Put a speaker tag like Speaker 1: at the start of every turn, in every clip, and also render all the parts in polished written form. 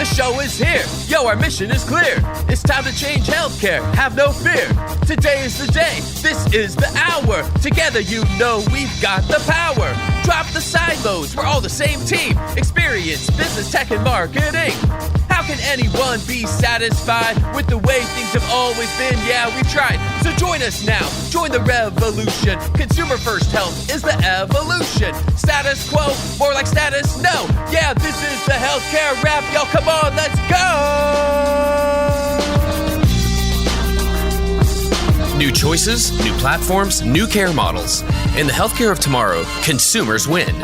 Speaker 1: The show is here. Yo, our mission is clear. It's time to change healthcare. Have no fear. Today is the day. This is the hour. Together, you know we've got the power. Drop the silos. We're all the same team. Experience, business, tech, and marketing. How can anyone be satisfied with the way things have always been? Yeah, we've tried. So join us now. Join the revolution. Consumer first health is the evolution. Status quo, more like status no. Yeah, this is the healthcare rap. Y'all, come on, let's go! New choices, new platforms, new care models. In the healthcare of tomorrow, consumers win.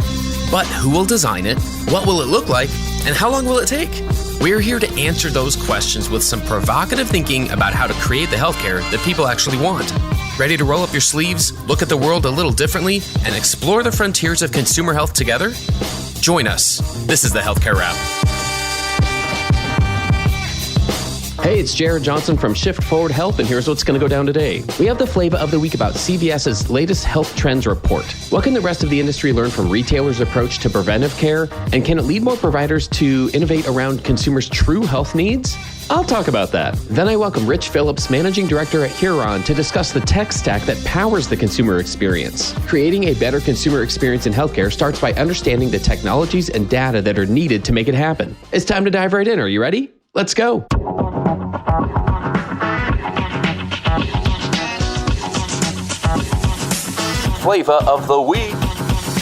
Speaker 1: But who will design it? What will it look like? And how long will it take? We're here to answer those questions with some provocative thinking about how to create the healthcare that people actually want. Ready to roll up your sleeves, look at the world a little differently, and explore the frontiers of consumer health together? Join us. This is the Healthcare Wrap.
Speaker 2: Hey, it's Jared Johnson from Shift Forward Health, and here's what's going to go down today. We have the Flava of the week about CVS's latest health trends report. What can the rest of the industry learn from retailers' approach to preventive care? And can it lead more providers to innovate around consumers' true health needs? I'll talk about that. Then I welcome Rich Phillips, Managing Director at Huron, to discuss the tech stack that powers the consumer experience. Creating a better consumer experience in healthcare starts by understanding the technologies and data that are needed to make it happen. It's time to dive right in. Are you ready? Let's go.
Speaker 1: Flava of the week.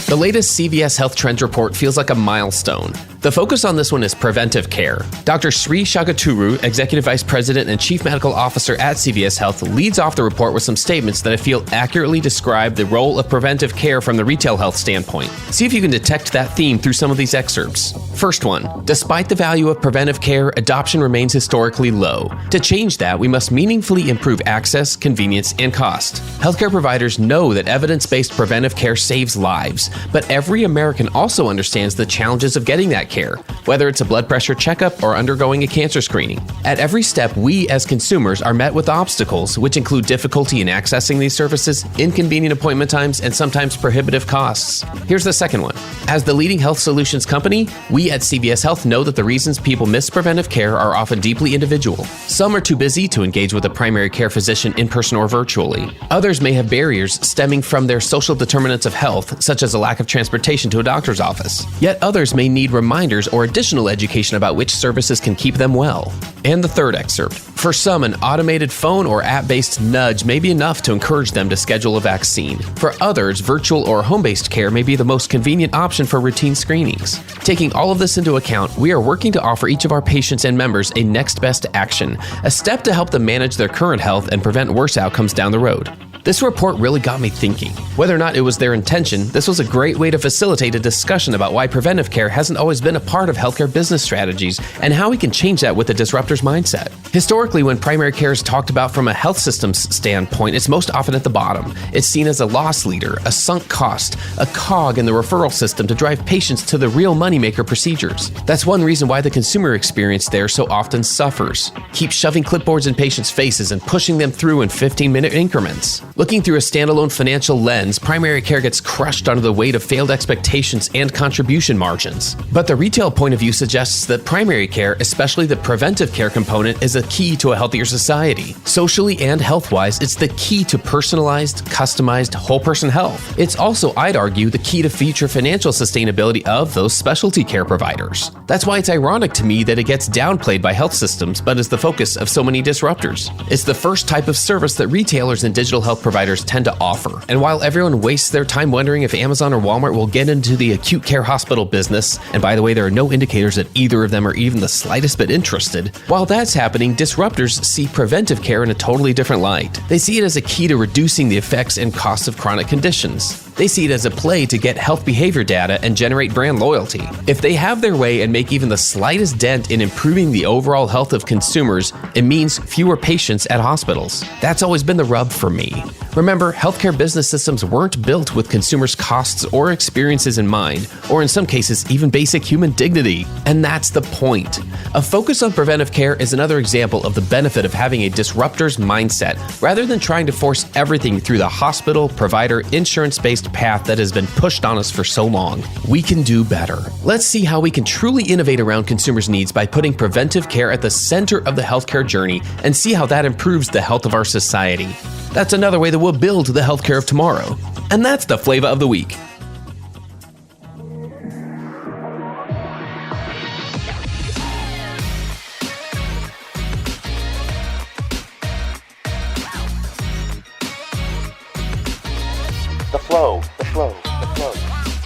Speaker 2: The latest CVS Health Trends report feels like a milestone. The focus on this one is preventive care. Dr. Sri Shagaturu, Executive Vice President and Chief Medical Officer at CVS Health, leads off the report with some statements that I feel accurately describe the role of preventive care from the retail health standpoint. See if you can detect that theme through some of these excerpts. First one, despite the value of preventive care, adoption remains historically low. To change that, we must meaningfully improve access, convenience, and cost. Healthcare providers know that evidence-based preventive care saves lives, but every American also understands the challenges of getting that care, whether it's a blood pressure checkup or undergoing a cancer screening. At every step, we as consumers are met with obstacles, which include difficulty in accessing these services, inconvenient appointment times, and sometimes prohibitive costs. Here's the second one. As the leading health solutions company, we at CVS Health know that the reasons people miss preventive care are often deeply individual. Some are too busy to engage with a primary care physician in person or virtually. Others may have barriers stemming from their social determinants of health, such as a lack of transportation to a doctor's office. Yet others may need reminders or additional education about which services can keep them well. And the third excerpt. For some, an automated phone or app-based nudge may be enough to encourage them to schedule a vaccine. For others, virtual or home-based care may be the most convenient option for routine screenings. Taking all of this into account, we are working to offer each of our patients and members a next best action, a step to help them manage their current health and prevent worse outcomes down the road. This report really got me thinking. Whether or not it was their intention, this was a great way to facilitate a discussion about why preventive care hasn't always been a part of healthcare business strategies and how we can change that with a disruptor's mindset. Historically, when primary care is talked about from a health systems standpoint, it's most often at the bottom. It's seen as a loss leader, a sunk cost, a cog in the referral system to drive patients to the real moneymaker procedures. That's one reason why the consumer experience there so often suffers. Keep shoving clipboards in patients' faces and pushing them through in 15-minute increments. Looking through a standalone financial lens, primary care gets crushed under the weight of failed expectations and contribution margins. But the retail point of view suggests that primary care, especially the preventive care component, is a key to a healthier society. Socially and health-wise, it's the key to personalized, customized, whole-person health. It's also, I'd argue, the key to future financial sustainability of those specialty care providers. That's why it's ironic to me that it gets downplayed by health systems, but is the focus of so many disruptors. It's the first type of service that retailers and digital health providers tend to offer. And while everyone wastes their time wondering if Amazon or Walmart will get into the acute care hospital business, and by the way, there are no indicators that either of them are even the slightest bit interested, while that's happening, disruptors see preventive care in a totally different light. They see it as a key to reducing the effects and costs of chronic conditions. They see it as a play to get health behavior data and generate brand loyalty. If they have their way and make even the slightest dent in improving the overall health of consumers, it means fewer patients at hospitals. That's always been the rub for me. Remember, healthcare business systems weren't built with consumers' costs or experiences in mind, or in some cases, even basic human dignity. And that's the point. A focus on preventive care is another example of the benefit of having a disruptor's mindset, rather than trying to force everything through the hospital, provider, insurance-based established path that has been pushed on us for so long. We can do better. Let's see how we can truly innovate around consumers' needs by putting preventive care at the center of the healthcare journey and see how that improves the health of our society. That's another way that we'll build the healthcare of tomorrow. And that's the Flava of the Week.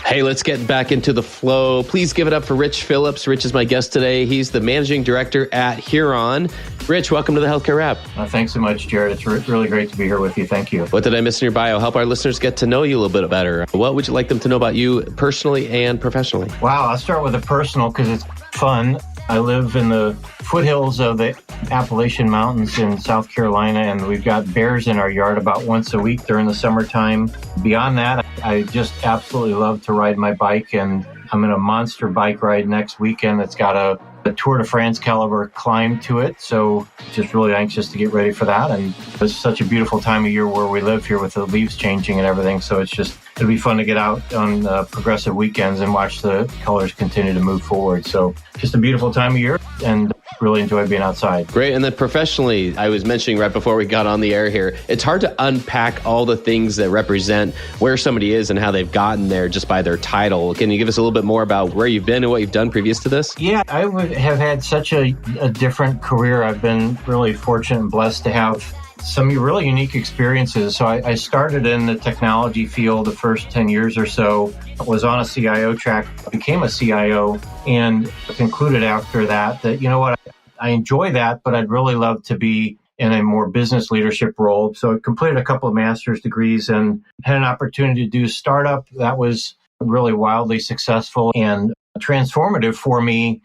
Speaker 2: Hey, let's get back into the flow. Please give it up for Rich Phillips. Rich is my guest today. He's the managing director at Huron. Rich, welcome to the Healthcare Wrap.
Speaker 3: Thanks so much, Jared. It's really great to be here with you. Thank you.
Speaker 2: What did I miss in your bio? Help our listeners get to know you a little bit better. What would you like them to know about you personally and professionally?
Speaker 3: Wow, I'll start with the personal because it's fun. I live in the foothills of the Appalachian Mountains in South Carolina, and we've got bears in our yard about once a week during the summertime. Beyond that, I just absolutely love to ride my bike, and I'm in a monster bike ride next weekend that's got a Tour de France caliber climb to it. So just really anxious to get ready for that. And it's such a beautiful time of year where we live here with the leaves changing and everything. So it'll be fun to get out on progressive weekends and watch the colors continue to move forward. So just a beautiful time of year and really enjoy being outside.
Speaker 2: Great. And then professionally, I was mentioning right before we got on the air here, it's hard to unpack all the things that represent where somebody is and how they've gotten there just by their title. Can you give us a little bit more about where you've been and what you've done previous to this?
Speaker 3: Yeah, I would have had such a different career. I've been really fortunate and blessed to have some really unique experiences. So I started in the technology field the first 10 years or so, was on a CIO track, became a CIO, and concluded after that, you know what, I enjoy that, but I'd really love to be in a more business leadership role. So I completed a couple of master's degrees and had an opportunity to do a startup that was really wildly successful and transformative for me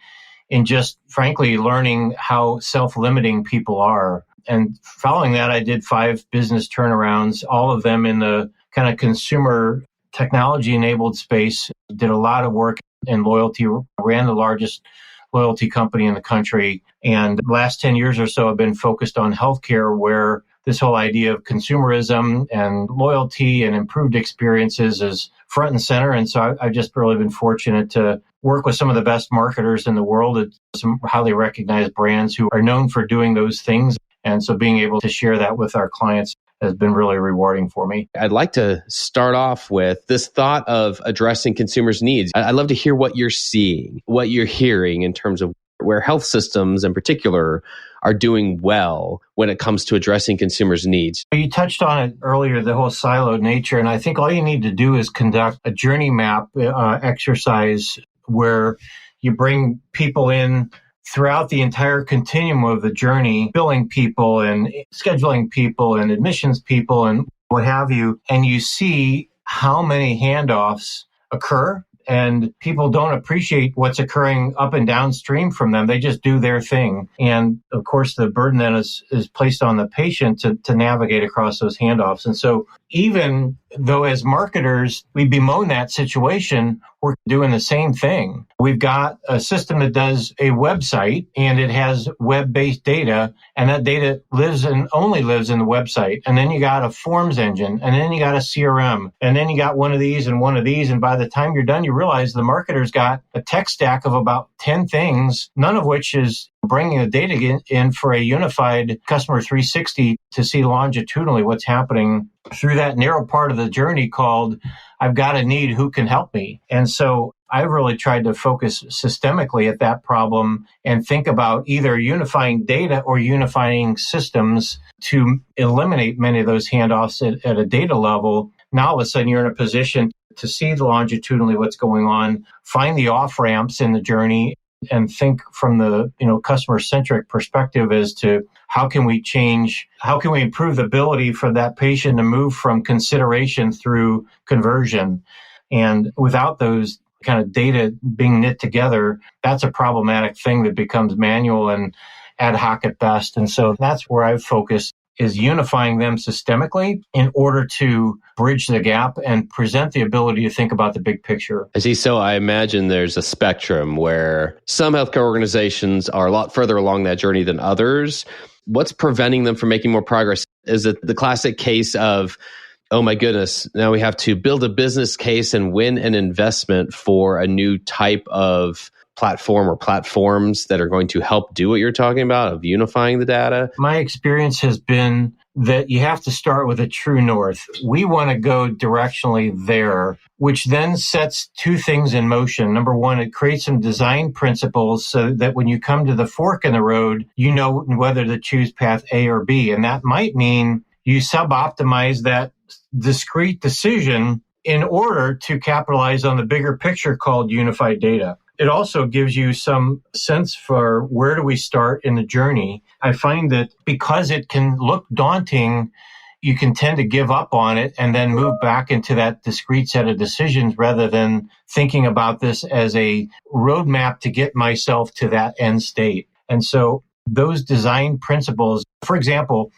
Speaker 3: in just frankly learning how self-limiting people are. And following that, I did 5 business turnarounds, all of them in the kind of consumer technology-enabled space. Did a lot of work in loyalty, ran the largest loyalty company in the country. And the last 10 years or so, I've been focused on healthcare, where this whole idea of consumerism and loyalty and improved experiences is front and center. And so I've just really been fortunate to work with some of the best marketers in the world at some highly recognized brands who are known for doing those things. And so being able to share that with our clients has been really rewarding for me.
Speaker 2: I'd like to start off with this thought of addressing consumers' needs. I'd love to hear what you're seeing, what you're hearing in terms of where health systems in particular are doing well when it comes to addressing consumers' needs.
Speaker 3: You touched on it earlier, the whole siloed nature. And I think all you need to do is conduct a journey map exercise where you bring people in throughout the entire continuum of the journey, billing people and scheduling people and admissions people and what have you. And you see how many handoffs occur. And people don't appreciate what's occurring up and downstream from them. They just do their thing. And of course, the burden then is placed on the patient to navigate across those handoffs. And so even though as marketers, we bemoan that situation, we're doing the same thing. We've got a system that does a website and it has web-based data, and that data lives and only lives in the website. And then you got a forms engine, and then you got a CRM, and then you got one of these and one of these. And by the time you're done, you realize the marketer's got a tech stack of about 10 things, none of which is bringing the data in for a unified customer 360 to see longitudinally what's happening through that narrow part of the journey called I've got a need, who can help me? And so I really tried to focus systemically at that problem and think about either unifying data or unifying systems to eliminate many of those handoffs at a data level. Now, all of a sudden, you're in a position to see the longitudinally what's going on, find the off-ramps in the journey, and think from the customer-centric perspective as to how can we improve the ability for that patient to move from consideration through conversion. And without those kind of data being knit together, that's a problematic thing that becomes manual and ad hoc at best. And so that's where I've focused, is unifying them systemically in order to bridge the gap and present the ability to think about the big picture.
Speaker 2: I see. So I imagine there's a spectrum where some healthcare organizations are a lot further along that journey than others. What's preventing them from making more progress? Is it the classic case of oh my goodness, now we have to build a business case and win an investment for a new type of platform or platforms that are going to help do what you're talking about of unifying the data?
Speaker 3: My experience has been that you have to start with a true north. We want to go directionally there, which then sets two things in motion. Number one, it creates some design principles so that when you come to the fork in the road, you know whether to choose path A or B. And that might mean you sub-optimize that discrete decision in order to capitalize on the bigger picture called unified data. It also gives you some sense for where do we start in the journey. I find that because it can look daunting, you can tend to give up on it and then move back into that discrete set of decisions rather than thinking about this as a roadmap to get myself to that end state. And so those design principles, for example,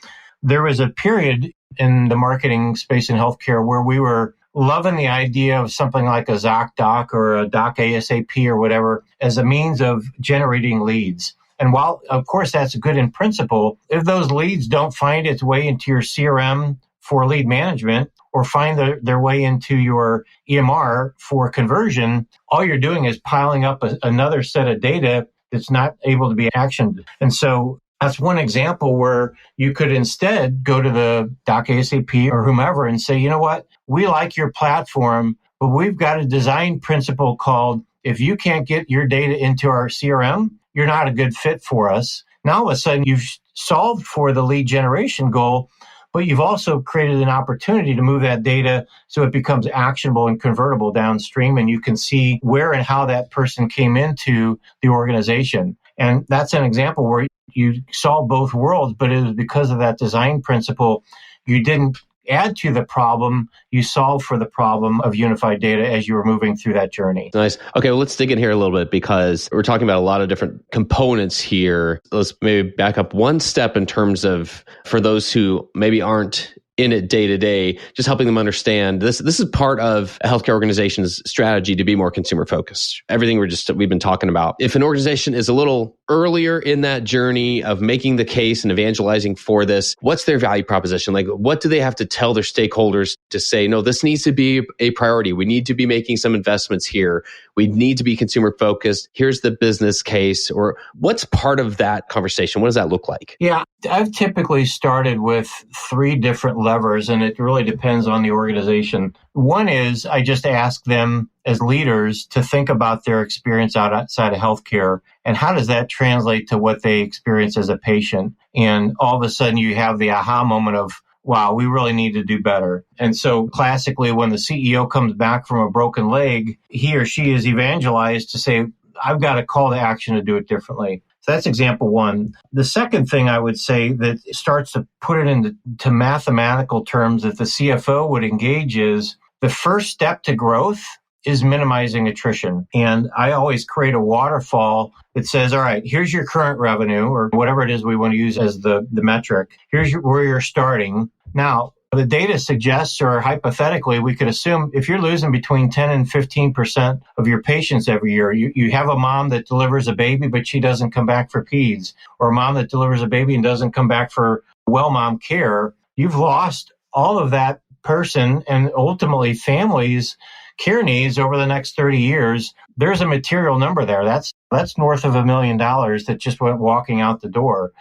Speaker 3: there was a period in the marketing space in healthcare where we were loving the idea of something like a ZocDoc or a Doc ASAP or whatever as a means of generating leads. And while, of course, that's good in principle, if those leads don't find its way into your CRM for lead management or find their way into your EMR for conversion, all you're doing is piling up another set of data that's not able to be actioned. And so that's one example where you could instead go to the Doc ASAP or whomever and say, you know what, we like your platform, but we've got a design principle called, if you can't get your data into our CRM, you're not a good fit for us. Now, all of a sudden, you've solved for the lead generation goal, but you've also created an opportunity to move that data so it becomes actionable and convertible downstream, and you can see where and how that person came into the organization. And that's an example where you solve both worlds, but it was because of that design principle. You didn't add to the problem, you solve for the problem of unified data as you were moving through that journey.
Speaker 2: Nice. Okay, well, let's dig in here a little bit because we're talking about a lot of different components here. Let's maybe back up one step in terms of, for those who maybe aren't in it day to day, just helping them understand this is part of a healthcare organization's strategy to be more consumer focused. Everything we've been talking about. If an organization is a little earlier in that journey of making the case and evangelizing for this, what's their value proposition? Like, what do they have to tell their stakeholders to say, no, this needs to be a priority. We need to be making some investments here. We need to be consumer focused. Here's the business case, or what's part of that conversation? What does that look like?
Speaker 3: Yeah, I've typically started with three different levers, and it really depends on the organization. One is I just ask them as leaders to think about their experience outside of healthcare and how does that translate to what they experience as a patient. And all of a sudden you have the aha moment of, wow, we really need to do better. And so classically, when the CEO comes back from a broken leg, he or she is evangelized to say, I've got a call to action to do it differently. So that's example one. The second thing I would say that starts to put it into mathematical terms that the CFO would engage is the first step to growth is minimizing attrition. And I always create a waterfall that says, all right, here's your current revenue or whatever it is we want to use as the metric. Here's where you're starting. Now, the data suggests, or hypothetically, we could assume if you're losing between 10 and 15% of your patients every year, you have a mom that delivers a baby, but she doesn't come back for peds, or a mom that delivers a baby and doesn't come back for well mom care, you've lost all of that person and ultimately families' care needs over the next 30 years. There's a material number there. That's north of $1 million that just went walking out the door.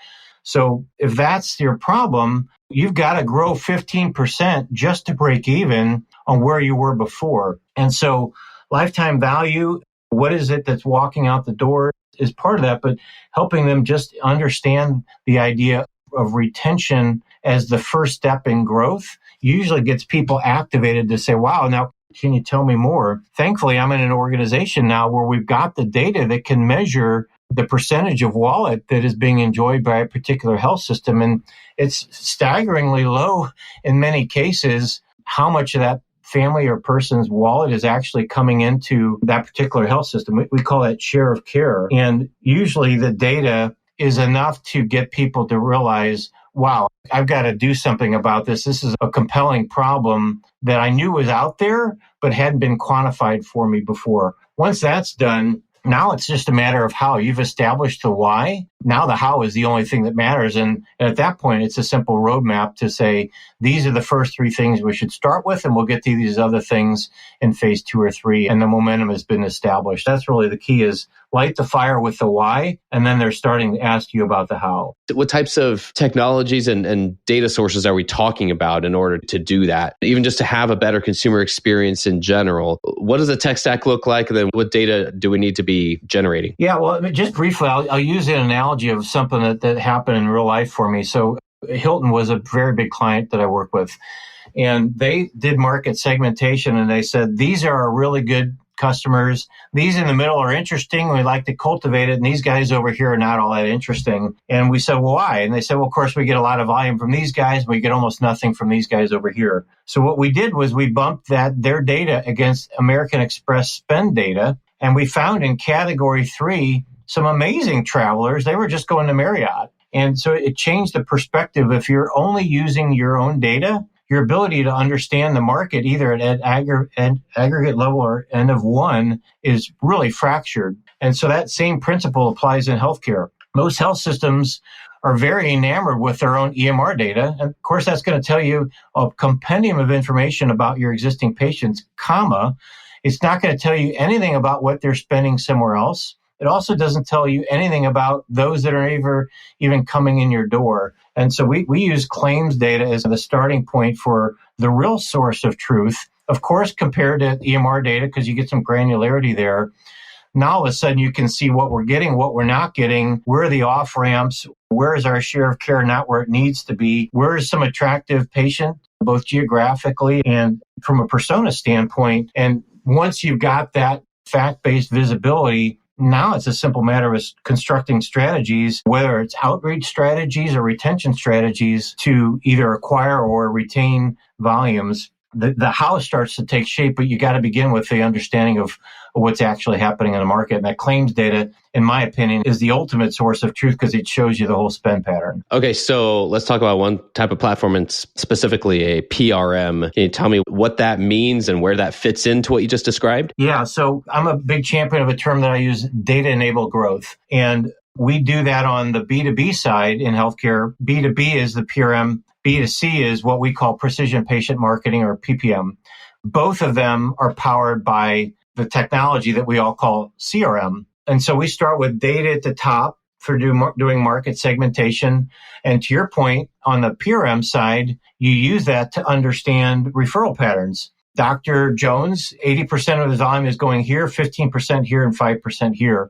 Speaker 3: So if that's your problem, you've got to grow 15% just to break even on where you were before. And so lifetime value, what is it that's walking out the door is part of that, but helping them just understand the idea of retention as the first step in growth usually gets people activated to say, wow, now can you tell me more? Thankfully, I'm in an organization now where we've got the data that can measure the percentage of wallet that is being enjoyed by a particular health system. And it's staggeringly low in many cases how much of that family or person's wallet is actually coming into that particular health system. We call that share of care. And usually the data is enough to get people to realize, wow, I've got to do something about this. This is a compelling problem that I knew was out there, but hadn't been quantified for me before. Once that's done, Now it's just a matter of how. You've established the why. Now the how is the only thing that matters. And at that point, it's a simple roadmap to say, these are the first 3 things we should start with, and we'll get to these other things in phase 2 or 3. And the momentum has been established. That's really the key, is light the fire with the why, and then they're starting to ask you about the how.
Speaker 2: What types of technologies and data sources are we talking about in order to do that? Even just to have a better consumer experience in general, what does the tech stack look like? And then what data do we need to be generating?
Speaker 3: Yeah, well, just briefly, I'll use an analogy of something that happened in real life for me. So Hilton was a very big client that I work with, and they did market segmentation, and they said, these are our really good customers. These in the middle are interesting. We like to cultivate it. And these guys over here are not all that interesting. And we said, well, why? And they said, well, of course, we get a lot of volume from these guys. We get almost nothing from these guys over here. So what we did was we bumped their data against American Express spend data. And we found in category 3, some amazing travelers. They were just going to Marriott. And so it changed the perspective. If you're only using your own data, your ability to understand the market, either at aggregate level or N of 1, is really fractured. And so that same principle applies in healthcare. Most health systems are very enamored with their own EMR data. And of course, that's going to tell you a compendium of information about your existing patients, comma. It's not going to tell you anything about what they're spending somewhere else. It also doesn't tell you anything about those that are even coming in your door. And so we use claims data as the starting point for the real source of truth, of course, compared to EMR data, because you get some granularity there. Now, all of a sudden, you can see what we're getting, what we're not getting, where are the off-ramps, where is our share of care not where it needs to be, where is some attractive patient, both geographically and from a persona standpoint. And once you've got that fact-based visibility, now it's a simple matter of constructing strategies, whether it's outreach strategies or retention strategies, to either acquire or retain volumes. The how starts to take shape, but you got to begin with the understanding of what's actually happening in the market. And that claims data, in my opinion, is the ultimate source of truth because it shows you the whole spend pattern.
Speaker 2: Okay, so let's talk about one type of platform, and specifically a PRM. Can you tell me what that means and where that fits into what you just described?
Speaker 3: Yeah, so I'm a big champion of a term that I use, data-enabled growth. And we do that on the B2B side in healthcare. B2B is the PRM. B2C is what we call precision patient marketing, or PPM. Both of them are powered by the technology that we all call CRM. And so we start with data at the top for doing market segmentation. And to your point, on the PRM side, you use that to understand referral patterns. Dr. Jones, 80% of his volume is going here, 15% here, and 5% here.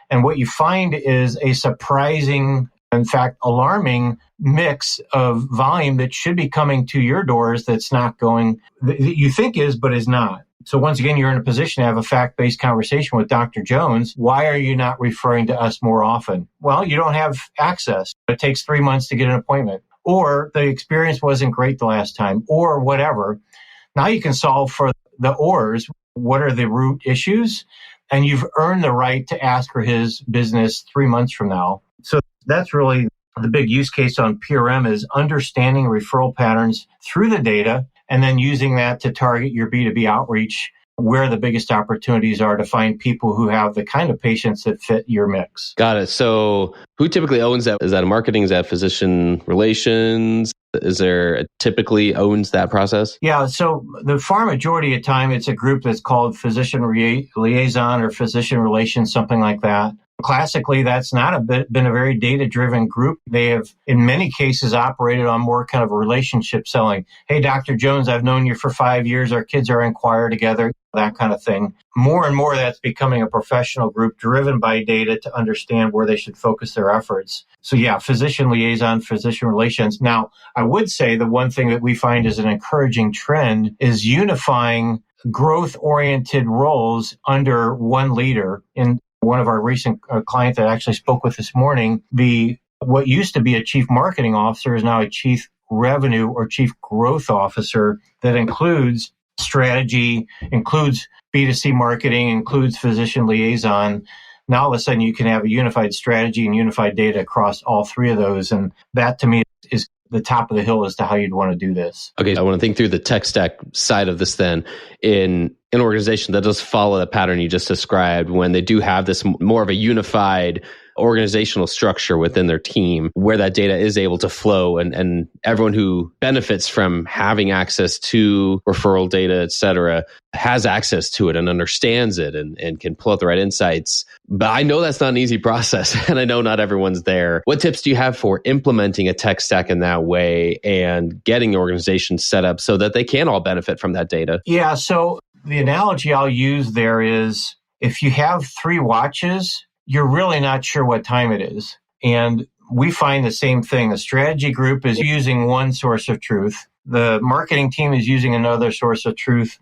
Speaker 3: And what you find is a surprising, in fact, alarming mix of volume that should be coming to your doors that's not going, that you think is, but is not. So once again, you're in a position to have a fact-based conversation with Dr. Jones. Why are you not referring to us more often? Well, you don't have access. It takes 3 months to get an appointment, or the experience wasn't great the last time, or whatever. Now you can solve for the ors. What are the root issues? And you've earned the right to ask for his business 3 months from now. So that's really the big use case on PRM, is understanding referral patterns through the data and then using that to target your B2B outreach, where the biggest opportunities are to find people who have the kind of patients that fit your mix.
Speaker 2: Got it. So who typically owns that? Is that marketing? Is that physician relations? Is there typically owns that process?
Speaker 3: Yeah. So the far majority of time, it's a group that's called physician liaison or physician relations, something like that. Classically, that's not been a very data-driven group. They have, in many cases, operated on more kind of a relationship selling. Hey, Dr. Jones, I've known you for 5 years. Our kids are in choir together, that kind of thing. More and more, that's becoming a professional group driven by data to understand where they should focus their efforts. So yeah, physician liaison, physician relations. Now, I would say the one thing that we find is an encouraging trend is unifying growth-oriented roles under one leader. In one of our recent clients that I actually spoke with this morning, what used to be a chief marketing officer is now a chief revenue or chief growth officer that includes strategy, includes B2C marketing, includes physician liaison. Now all of a sudden you can have a unified strategy and unified data across all three of those. And that to me is the top of the hill as to how you'd want to do this.
Speaker 2: Okay, I want to think through the tech stack side of this then. In an organization that does follow the pattern you just described, when they do have this more of a unified organizational structure within their team where that data is able to flow, and everyone who benefits from having access to referral data, et cetera, has access to it and understands it and can pull out the right insights. But I know that's not an easy process, and I know not everyone's there. What tips do you have for implementing a tech stack in that way and getting organizations set up so that they can all benefit from that data?
Speaker 3: Yeah, so the analogy I'll use there is if you have 3 watches, you're really not sure what time it is. And we find the same thing. The strategy group is using one source of truth. The marketing team is using another source of truth.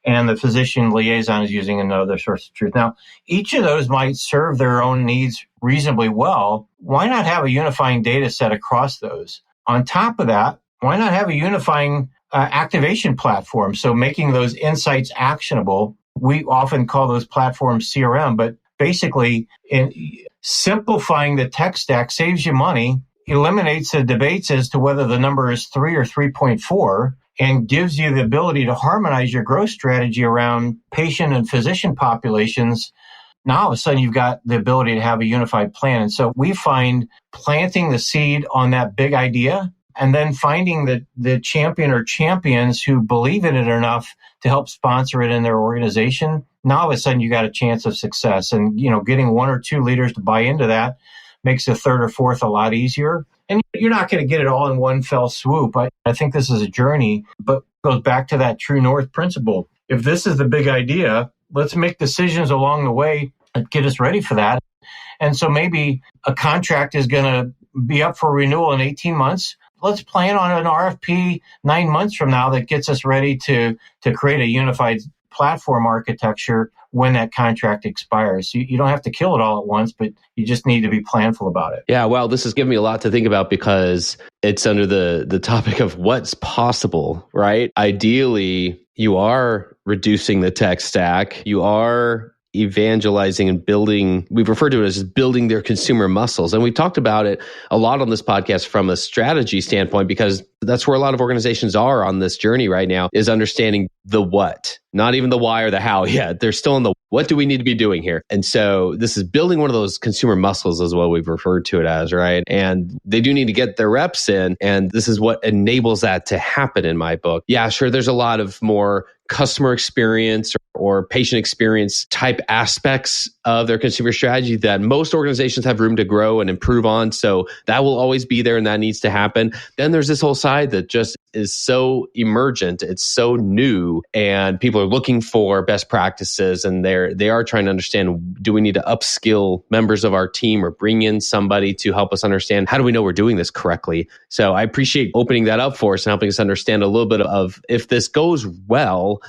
Speaker 3: And the physician liaison is using another source of truth. Now, each of those might serve their own needs reasonably well. Why not have a unifying data set across those? On top of that, why not have a unifying activation platform? So making those insights actionable. We often call those platforms CRM, but basically, in simplifying the tech stack saves you money, eliminates the debates as to whether the number is 3 or 3.4, and gives you the ability to harmonize your growth strategy around patient and physician populations. Now, all of a sudden, you've got the ability to have a unified plan. And so we find planting the seed on that big idea and then finding the champion or champions who believe in it enough to help sponsor it in their organization. Now, all of a sudden, you got a chance of success. And, getting 1 or 2 leaders to buy into that makes the 3rd or 4th a lot easier. And you're not going to get it all in one fell swoop. I think this is a journey, but it goes back to that true north principle. If this is the big idea, let's make decisions along the way that get us ready for that. And so maybe a contract is going to be up for renewal in 18 months. Let's plan on an RFP 9 months from now that gets us ready to create a unified platform architecture when that contract expires. You don't have to kill it all at once, but you just need to be planful about it.
Speaker 2: Yeah, well, this has given me a lot to think about because it's under the topic of what's possible, right? Ideally, you are reducing the tech stack. You are evangelizing and building, we've referred to it as building their consumer muscles. And we've talked about it a lot on this podcast from a strategy standpoint, because that's where a lot of organizations are on this journey right now, is understanding the what, not even the why or the how yet. They're still in the what do we need to be doing here? And so this is building one of those consumer muscles is what we've referred to it as, right? And they do need to get their reps in. And this is what enables that to happen in my book. Yeah, sure. There's a lot of more customer experience or patient experience type aspects of their consumer strategy that most organizations have room to grow and improve on. So that will always be there and that needs to happen. Then there's this whole side that just is so emergent. It's so new and people are looking for best practices and they are trying to understand, do we need to upskill members of our team or bring in somebody to help us understand how do we know we're doing this correctly? So I appreciate opening that up for us and helping us understand a little bit of if this goes well,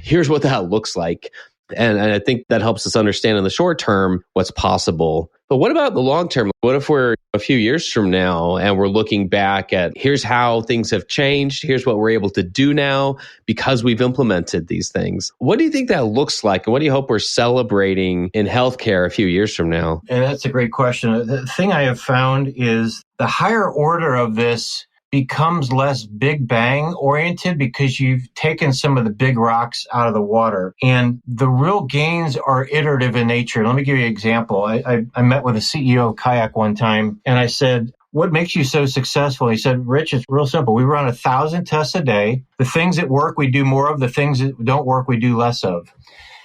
Speaker 2: here's what that looks like. And I think that helps us understand in the short term what's possible. But what about the long term? What if we're a few years from now and we're looking back at here's how things have changed, here's what we're able to do now because we've implemented these things. What do you think that looks like? And what do you hope we're celebrating in healthcare a few years from now?
Speaker 3: And that's a great question. The thing I have found is the higher order of this becomes less big bang oriented because you've taken some of the big rocks out of the water. And the real gains are iterative in nature. Let me give you an example. I met with a CEO of Kayak one time and I said, what makes you so successful? He said, Rich, it's real simple. We run 1,000 tests a day. The things that work, we do more of. The things that don't work, we do less of.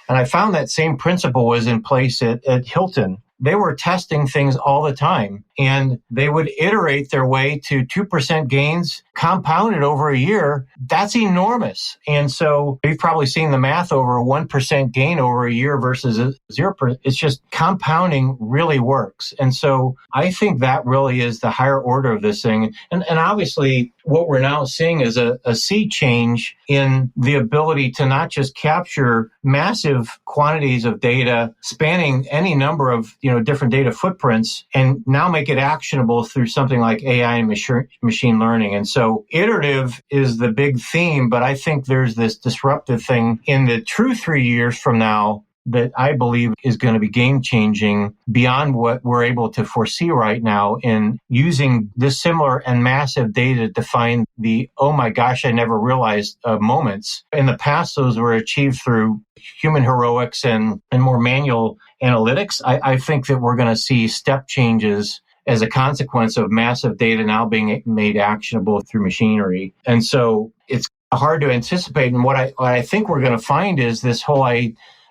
Speaker 3: And I found that same principle was in place at Hilton. They were testing things all the time, and they would iterate their way to 2% gains compounded over a year. That's enormous. And so you've probably seen the math over a 1% gain over a year versus a 0%. It's just compounding really works. And so I think that really is the higher order of this thing. And obviously what we're now seeing is a sea change in the ability to not just capture massive quantities of data spanning any number of different data footprints and now make it actionable through something like AI and machine learning. And so iterative is the big theme, but I think there's this disruptive thing in the true 3 years from now that I believe is going to be game-changing beyond what we're able to foresee right now in using this similar and massive data to find the, oh my gosh, I never realized moments. In the past, those were achieved through human heroics and more manual analytics. I think that we're going to see step changes as a consequence of massive data now being made actionable through machinery. And so it's hard to anticipate. And what I think we're going to find is this whole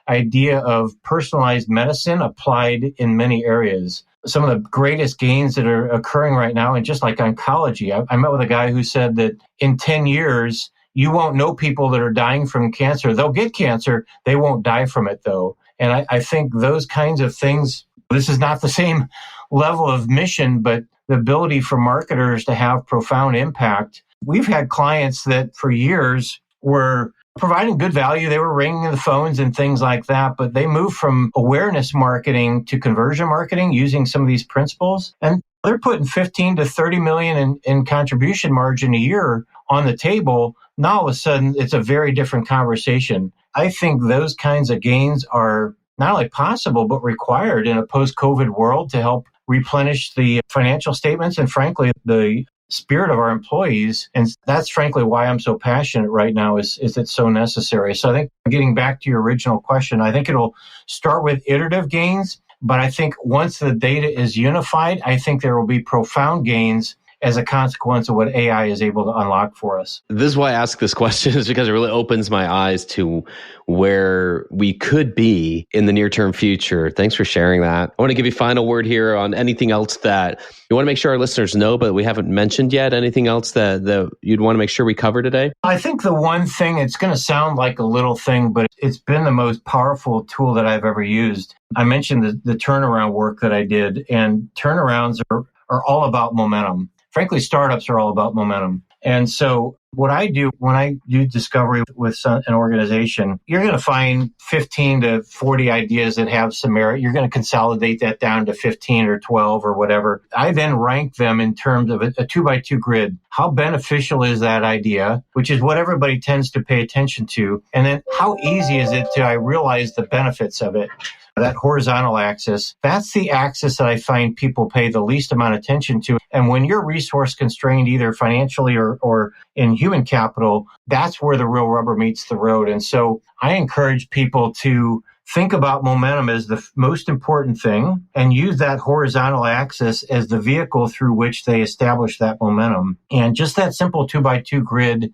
Speaker 3: idea of personalized medicine applied in many areas. Some of the greatest gains that are occurring right now, and just like oncology, I met with a guy who said that in 10 years, you won't know people that are dying from cancer. They'll get cancer. They won't die from it, though. And I think those kinds of things, this is not the same level of mission, but the ability for marketers to have profound impact. We've had clients that for years were providing good value. They were ringing the phones and things like that, but they moved from awareness marketing to conversion marketing using some of these principles. And they're putting 15 to 30 million in contribution margin a year on the table. Now all of a sudden, it's a very different conversation. I think those kinds of gains are not only possible, but required in a post-COVID world to help replenish the financial statements and, frankly, the spirit of our employees. And that's frankly why I'm so passionate right now is it's so necessary. So I think getting back to your original question, I think it'll start with iterative gains, but I think once the data is unified, I think there will be profound gains as a consequence of what AI is able to unlock for us.
Speaker 2: This is why I ask this question, is because it really opens my eyes to where we could be in the near-term future. Thanks for sharing that. I want to give you a final word here on anything else that you want to make sure our listeners know, but we haven't mentioned yet. Anything else that you'd want to make sure we cover today?
Speaker 3: I think the one thing, it's going to sound like a little thing, but it's been the most powerful tool that I've ever used. I mentioned the turnaround work that I did, and turnarounds are all about momentum. Frankly, startups are all about momentum. And so what I do when I do discovery with an organization, you're going to find 15 to 40 ideas that have some merit. You're going to consolidate that down to 15 or 12 or whatever. I then rank them in terms of a 2x2 grid. How beneficial is that idea, which is what everybody tends to pay attention to? And then how easy is it to I realize the benefits of it? That horizontal axis, that's the axis that I find people pay the least amount of attention to. And when you're resource constrained, either financially or in human capital, that's where the real rubber meets the road. And so I encourage people to think about momentum as the most important thing and use that horizontal axis as the vehicle through which they establish that momentum. And just that simple 2x2 grid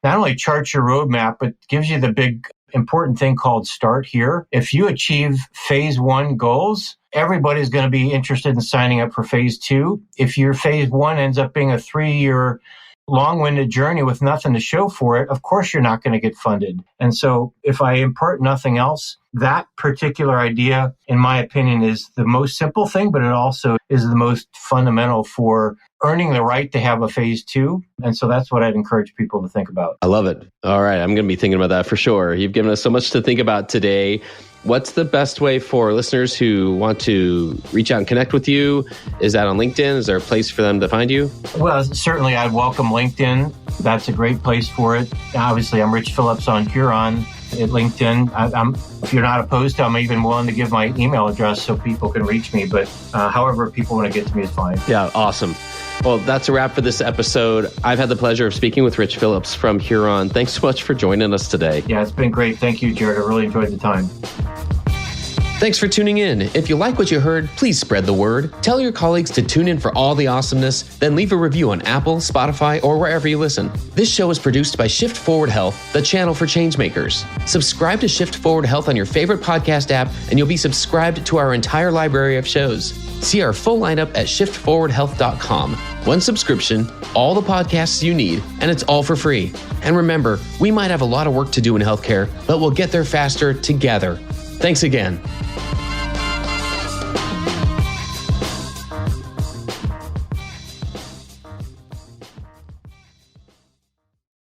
Speaker 3: not only charts your roadmap, but gives you the big important thing called start here. If you achieve phase 1 goals, everybody's going to be interested in signing up for phase 2. If your phase 1 ends up being a 3-year long-winded journey with nothing to show for it, of course you're not going to get funded. And so if I impart nothing else, that particular idea, in my opinion, is the most simple thing, but it also is the most fundamental for earning the right to have a phase 2. And so that's what I'd encourage people to think about.
Speaker 2: I love it. All right. I'm going to be thinking about that for sure. You've given us so much to think about today. What's the best way for listeners who want to reach out and connect with you? Is that on LinkedIn? Is there a place for them to find you?
Speaker 3: Well, certainly I'd welcome LinkedIn. That's a great place for it. Obviously, I'm Rich Phillips on Huron at LinkedIn. If you're not opposed to, I'm even willing to give my email address so people can reach me. But however people want to get to me is fine.
Speaker 2: Yeah, awesome. Well, that's a wrap for this episode. I've had the pleasure of speaking with Rich Phillips from Huron. Thanks so much for joining us today.
Speaker 3: Yeah, it's been great. Thank you, Jared. I really enjoyed the time.
Speaker 2: Thanks for tuning in. If you like what you heard, please spread the word. Tell your colleagues to tune in for all the awesomeness, then leave a review on Apple, Spotify, or wherever you listen. This show is produced by Shift Forward Health, the channel for changemakers. Subscribe to Shift Forward Health on your favorite podcast app, and you'll be subscribed to our entire library of shows. See our full lineup at shiftforwardhealth.com. One subscription, all the podcasts you need, and it's all for free. And remember, we might have a lot of work to do in healthcare, but we'll get there faster together. Thanks again.